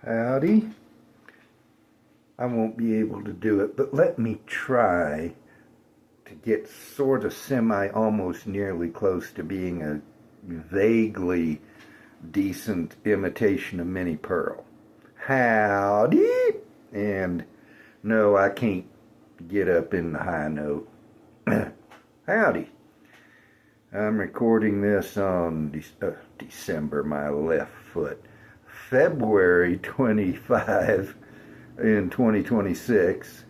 Howdy. I won't be able to do it, but let me try to get sort of almost nearly close to being a vaguely decent imitation of Minnie Pearl. Howdy! And no, I can't get up in the high note. Howdy. I'm recording this on December, my left foot. February 25 in 2026.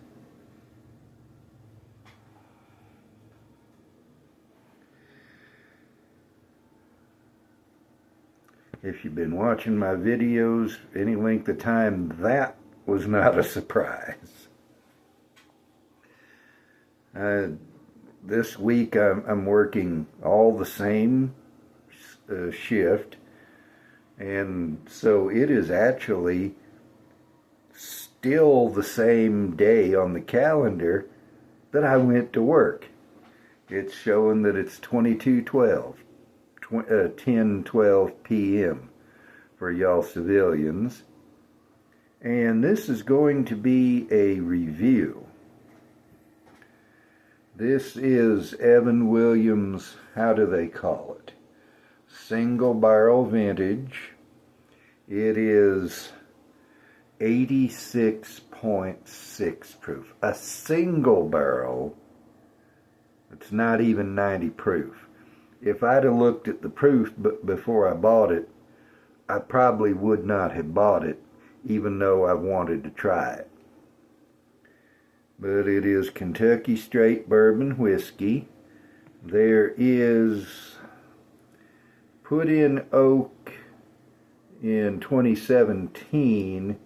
If you've been watching my videos any length of time, that was not a surprise. This week I'm working all the same shift, and so it is actually still the same day on the calendar that I went to work. It's showing that it's 10:12 p.m. for y'all civilians. And this is going to be a review. This is Evan Williams, how do they call it? Single barrel vintage. It is 86.6 proof. A single barrel. It's not even 90 proof. If I'd have looked at the proof before I bought it, I probably would not have bought it, even though I wanted to try it. But it is Kentucky straight bourbon whiskey. There is put in oak in 2017.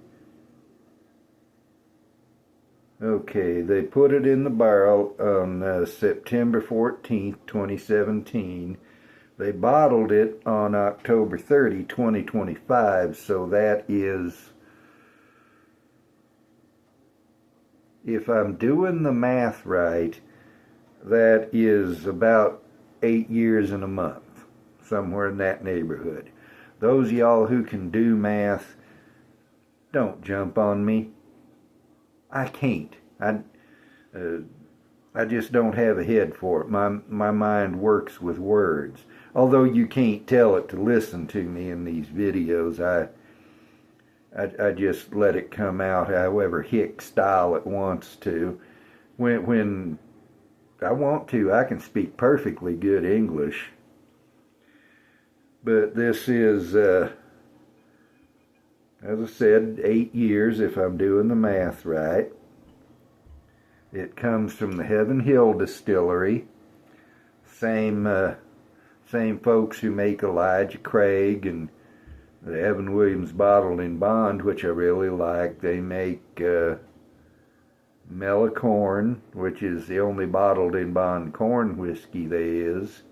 Okay, they put it in the barrel on September 14th, 2017. They bottled it on October 30, 2025, so that is, if I'm doing the math right, that is about 8 years and a month, somewhere in that neighborhood. Those of y'all who can do math, don't jump on me. I can't. I just don't have a head for it. My mind works with words. Although you can't tell it to listen to me in these videos, I just let it come out however hick style it wants to. When I want to, I can speak perfectly good English. But this is, as I said, 8 years if I'm doing the math right. It comes from the Heaven Hill Distillery. Same folks who make Elijah Craig and the Evan Williams Bottled in Bond, which I really like. They make Mellow Corn, which is the only bottled in bond corn whiskey there is.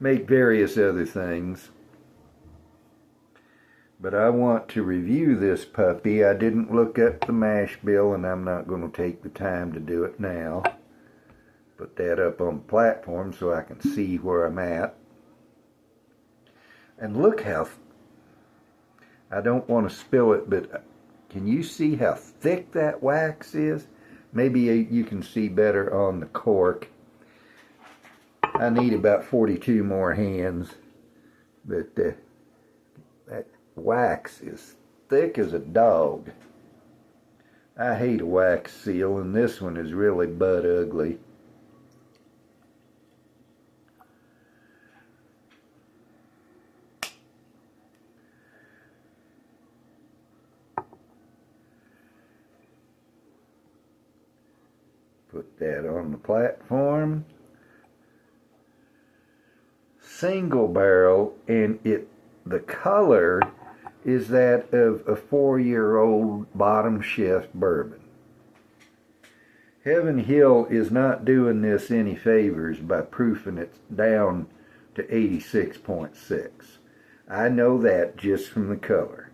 Make various other things. But I want to review this puppy. I didn't look up the mash bill, and I'm not going to take the time to do it now. Put that up on the platform so I can see where I'm at. And look how, I don't want to spill it, but can you see how thick that wax is? Maybe you can see better on the cork. I need about 42 more hands, but that wax is thick as a dog. I hate a wax seal, and this one is really butt ugly. Put that on the platform. Single barrel, and the color is that of a 4-year-old bottom shift bourbon. Heaven Hill is not doing this any favors by proofing it down to 86.6. I know that just from the color.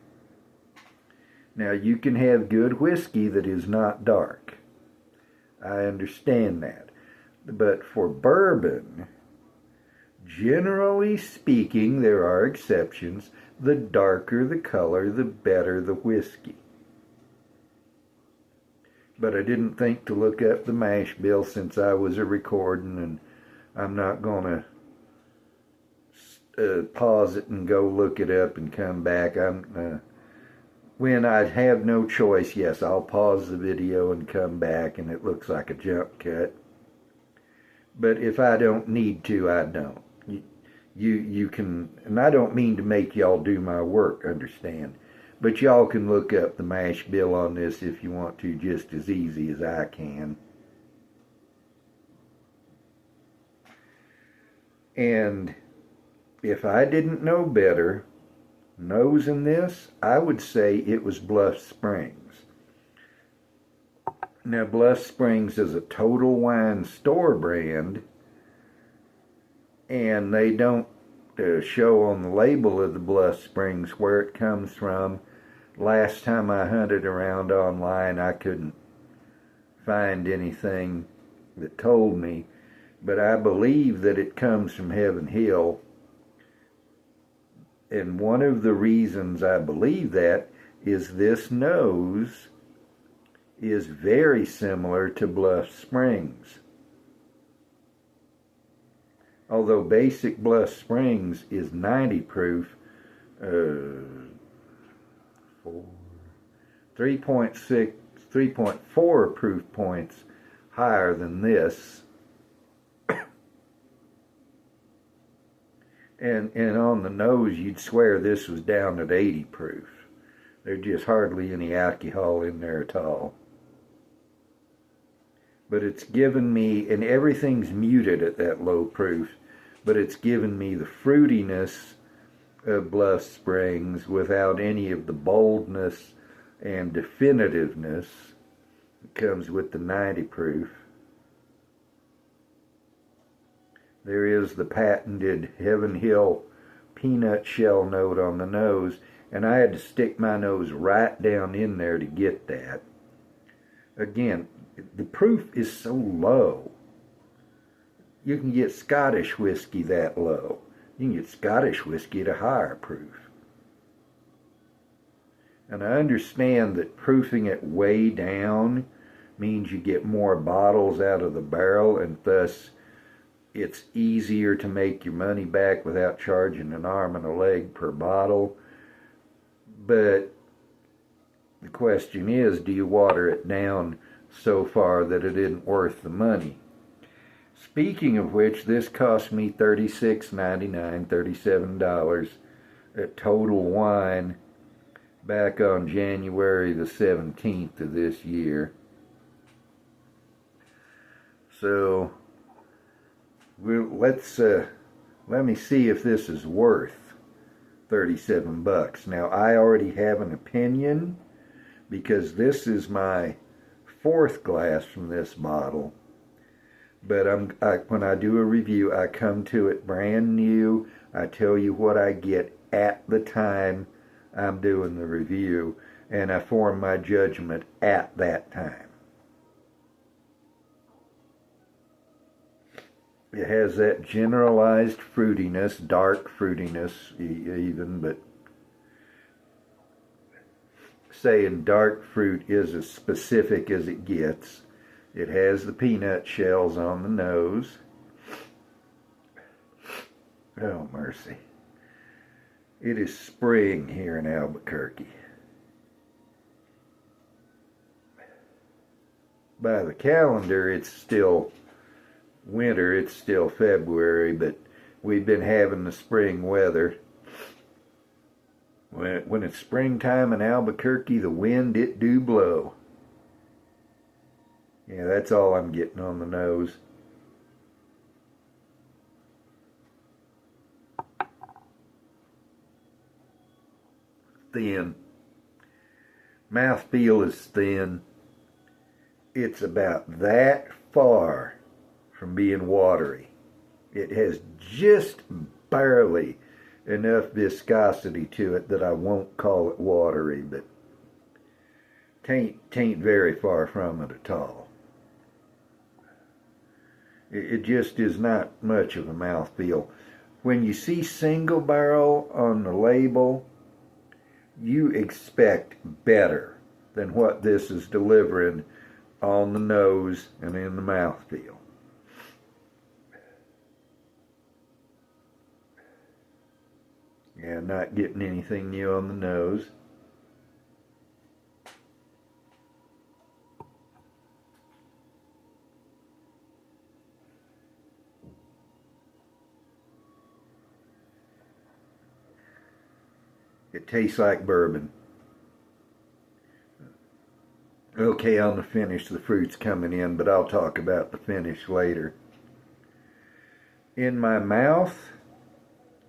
Now, you can have good whiskey that is not dark. I understand that. But for bourbon, generally speaking, there are exceptions. the darker the color, the better the whiskey. But I didn't think to look up the mash bill since I was recording, and I'm not going to pause it and go look it up and come back. When I have no choice, yes, I'll pause the video and come back, and it looks like a jump cut. But if I don't need to, I don't. You can, and I don't mean to make y'all do my work, understand, but y'all can look up the mash bill on this if you want to, just as easy as I can. And if I didn't know better, nosing this, I would say it was Bluff Springs. Now, Bluff Springs is a Total Wine store brand, and they don't show on the label of the Bluff Springs where it comes from. Last time I hunted around online, I couldn't find anything that told me, but I believe that it comes from Heaven Hill. And one of the reasons I believe that is this nose is very similar to Bluff Springs. Although basic Bluff Springs is 90 proof, 3.4 proof points higher than this. And on the nose, you'd swear this was down at 80 proof. There's just hardly any alcohol in there at all. But it's given me, and everything's muted at that low proof, but it's given me the fruitiness of Bluff Springs without any of the boldness and definitiveness that comes with the 90 proof. There is the patented Heaven Hill peanut shell note on the nose, and I had to stick my nose right down in there to get that. Again, the proof is so low. You can get Scottish whiskey that low. You can get Scottish whiskey at a higher proof. And I understand that proofing it way down means you get more bottles out of the barrel, and thus it's easier to make your money back without charging an arm and a leg per bottle. But the question is, do you water it down so far that it isn't worth the money? Speaking of which, this cost me $36.99, $37 at Total Wine back on January the 17th of this year. So let me see if this is worth 37 bucks. Now, I already have an opinion because this is my fourth glass from this bottle. But when I do a review, I come to it brand new. I tell you what I get at the time I'm doing the review, and I form my judgment at that time. It has that generalized fruitiness, dark fruitiness even, but saying dark fruit is as specific as it gets. It has the peanut shells on the nose. Oh, mercy. It is spring here in Albuquerque. By the calendar, it's still winter, it's still February, but we've been having the spring weather. When it's springtime in Albuquerque, the wind, it do blow. Yeah, that's all I'm getting on the nose. Thin. Mouthfeel is thin. It's about that far from being watery. It has just barely enough viscosity to it that I won't call it watery, but tain't very far from it at all. It just is not much of a mouthfeel. when you see single barrel on the label, you expect better than what this is delivering on the nose and in the mouthfeel. Yeah, not getting anything new on the nose. It tastes like bourbon. Okay, on the finish, the fruit's coming in, but I'll talk about the finish later. In my mouth,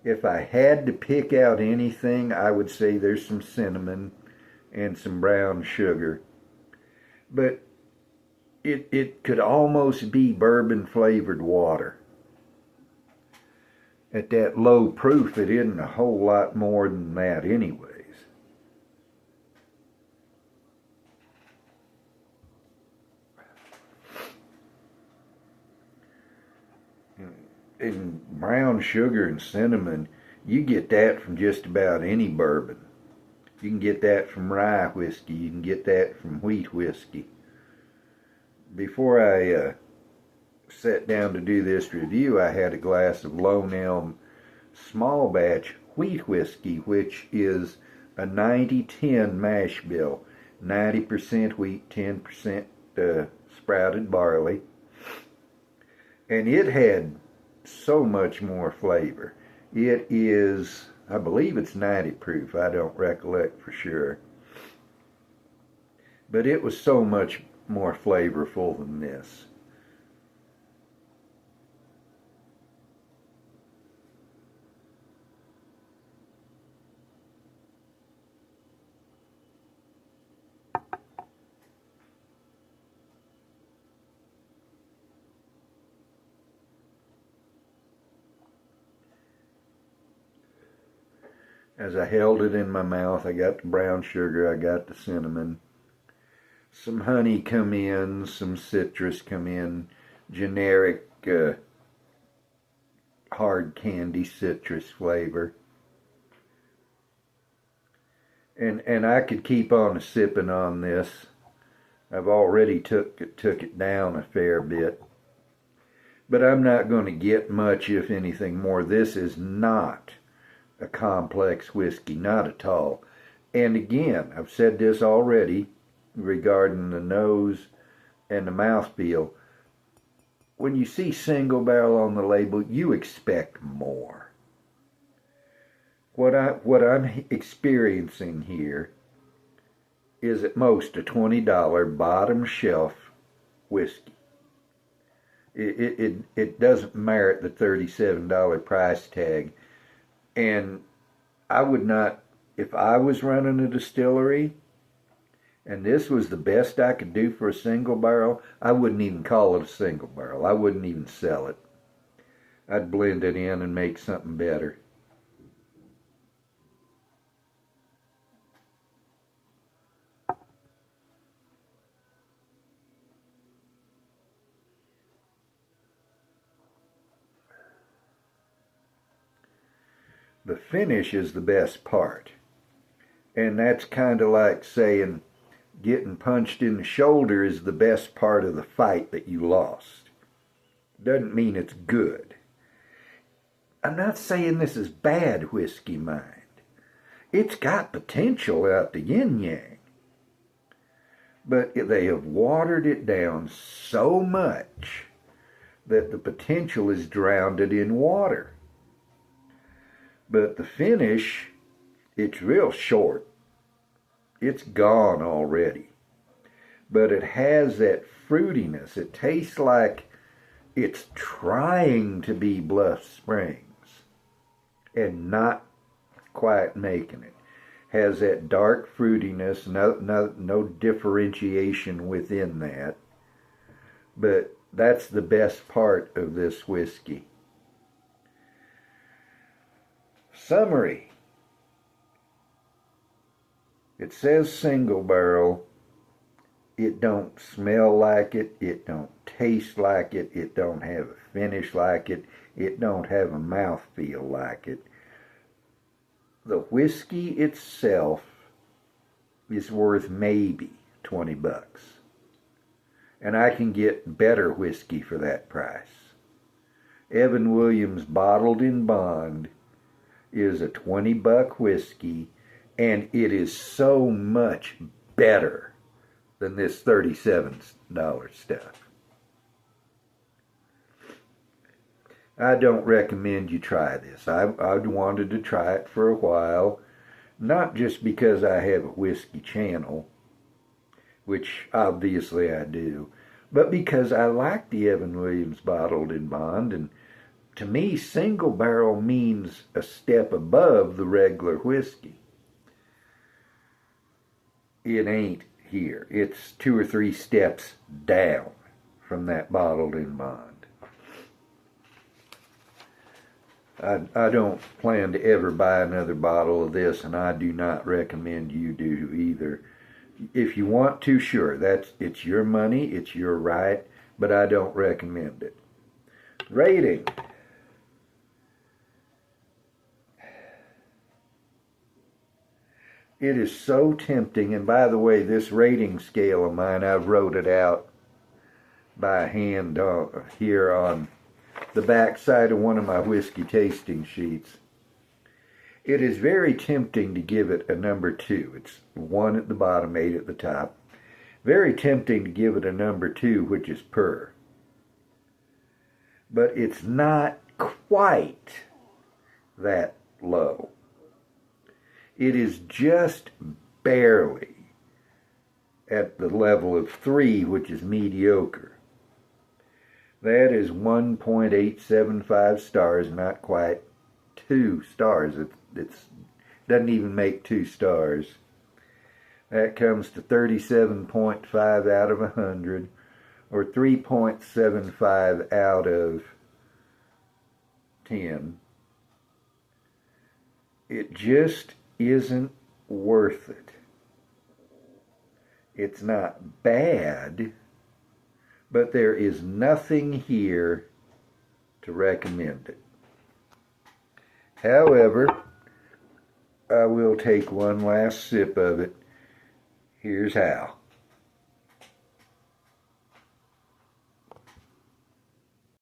if I had to pick out anything, I would say there's some cinnamon and some brown sugar. But it could almost be bourbon-flavored water. At that low proof, it isn't a whole lot more than that anyways. And brown sugar and cinnamon, you get that from just about any bourbon. You can get that from rye whiskey. You can get that from wheat whiskey. Before I sat down to do this review, I had a glass of Lone Elm small batch wheat whiskey, which is a 90-10 mash bill. 90% wheat, 10% sprouted barley. And it had so much more flavor. It is, I believe it's 90 proof. I don't recollect for sure. But it was so much more flavorful than this. As I held it in my mouth, I got the brown sugar, I got the cinnamon. Some honey come in, some citrus come in, generic hard candy citrus flavor. And I could keep on sipping on this. I've already took it down a fair bit. But I'm not going to get much, if anything, more. This is not a complex whiskey, not at all. And again, I've said this already regarding the nose and the mouthfeel. When you see single barrel on the label, you expect more. What I'm experiencing here is at most a $20 bottom shelf whiskey. It doesn't merit the $37 price tag. And I would not, if I was running a distillery and this was the best I could do for a single barrel, I wouldn't even call it a single barrel. I wouldn't even sell it. I'd blend it in and make something better. The finish is the best part. And that's kind of like saying getting punched in the shoulder is the best part of the fight that you lost. Doesn't mean it's good. I'm not saying this is bad whiskey, mind. It's got potential out the yin-yang. But they have watered it down so much that the potential is drowned in water. But the finish, it's real short. It's gone already. But it has that fruitiness. It tastes like it's trying to be Bluff Springs and not quite making it. Has that dark fruitiness, no differentiation within that. But that's the best part of this whiskey. Summary. It says single barrel. It don't smell like it. It don't taste like it. It don't have a finish like it. It don't have a mouthfeel like it. The whiskey itself is worth maybe 20 bucks. And I can get better whiskey for that price. Evan Williams Bottled in Bond is a 20-buck whiskey, and it is so much better than this $37 stuff. I don't recommend you try this. I've wanted to try it for a while, not just because I have a whiskey channel, which obviously I do, but because I like the Evan Williams Bottled in Bond, and to me, single barrel means a step above the regular whiskey. It ain't here. It's 2 or 3 steps down from that Bottled in Bond. I don't plan to ever buy another bottle of this, and I do not recommend you do either. If you want to, sure, it's your money, it's your right, but I don't recommend it. Rating. It is so tempting, and by the way, this rating scale of mine, I've wrote it out by hand here on the back side of one of my whiskey tasting sheets. It is very tempting to give it a number 2. It's 1 at the bottom, 8 at the top. Very tempting to give it a number 2, which is per. But it's not quite that low. It is just barely at the level of 3, which is mediocre. That is 1.875 stars, not quite 2 stars. It doesn't even make 2 stars. That comes to 37.5 out of 100, or 3.75 out of 10. It just isn't worth it. It's not bad, but there is nothing here to recommend it. However, I will take one last sip of it. Here's how.